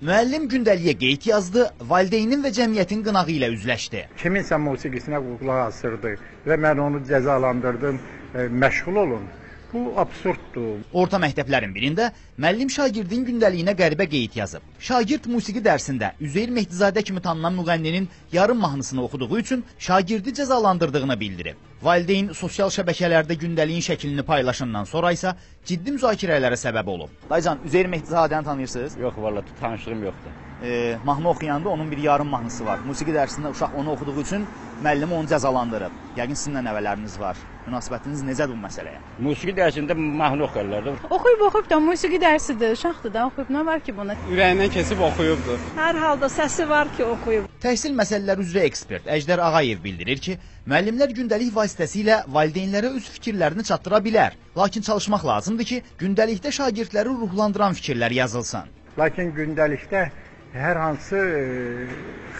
Müəllim gündəliyə qeyd yazdı, valideynin və cəmiyyətin qınağı ilə üzləşdi. Kiminsə musiqisinə qulaq asırdı və mən onu cəzalandırdım, məşğul olun. Bu absurddur. Orta məktəblərin birində müəllim şagirdin gündəliyinə qəribə qeyd yazıb. Şagird musiqi dərsində Üzeyir Mehdizadə kimi tanınan müğənninin yarım mahnısını oxuduğu üçün şagirdi cəzalandırdığını bildirib. Valideyn sosial şəbəkələrdə gündəliyin şəklini paylaşandan sonra isə ciddi müzakirələrə səbəb olub. Dayıcan, Üzeyir Mehdizadəni tanıyırsınız? Yox, vallahi tanışlığım yoxdur. Mahnı oxuyanda onun bir yarım mahnısı var. Musiqi dərsində uşaq onu oxuduğu üçün müəllim onu cəzalandırıb. Yəqin sizin də nəvələriniz var. Münasibətiniz necədir bu məsələyə? Musiqi dərsində mahnı oxuyarlar da. Oxuyub da musiqi dərsidir, uşaqdır da oxuyub. Nə var ki buna? Ürəyindən keçib oxuyubdur. Hər halda səsi var ki oxuyub. Təhsil məsələləri üzrə ekspert Əjdər Ağayev bildirir ki, müəllimlər gündəlik vasitəsilə valideynlərə öz fikirlərini çatdıra bilər. Lakin çalışmaq lazımdır ki, gündəlikdə şagirdləri ruhlandıran fikirlər yazılsın. Lakin gündəlikdə hər hansı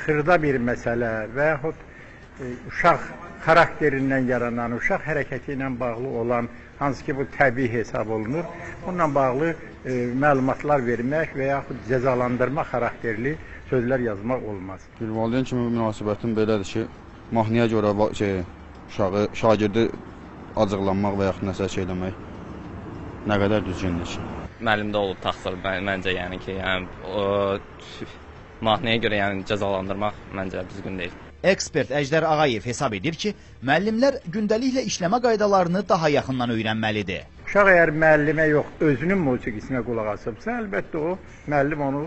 xırda bir məsələ və yaxud uşaq xarakterindən yaranan, uşaq hərəkəti ilə bağlı olan, hansı ki bu təbii hesab olunur, bununla bağlı məlumatlar vermək və yaxud cəzalandırma xarakterli sözlər yazmaq olmaz. Bir valideyn kimi münasibətim belədir ki, mahnıya görə uşağı, şagirdi acıqlanmaq və yaxud nəsə şey eləmək nə qədər düzgündür ki. Müəllimdə olub təqsir məncə, yəni ki, mahnıya görə yəni cəzalandırmaq məncə düzgün deyil. Ekspert Əjdər Ağayev hesab edir ki, müəllimlər gündəliklə işləmə qaydalarını daha yaxından öyrənməlidir. Uşaq əgər müəllimə yox, özünün musiqisinə qulaq asıbsa, əlbəttə o müəllim onu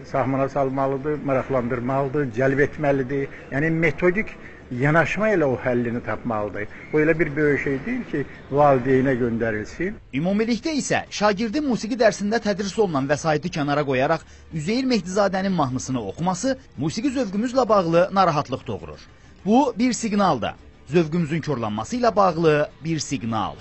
sahmana salmalıdır, maraqlandırmalıdır, cəlb etməlidir. Yəni metodik yanaşma ilə o həllini tapmalıdır. Bu elə bir böyük şey deyil ki, valideynə göndərilsin. Ümumilikdə isə şagirdin musiqi dərsində tədris olunan vəsaiti kənara qoyaraq Üzeyir Mehdizadənin mahnısını oxuması musiqi zövqümüzlə bağlı narahatlıq doğurur. Bu bir siqnaldır. Zövqümüzün korlanması ilə bağlı bir siqnal.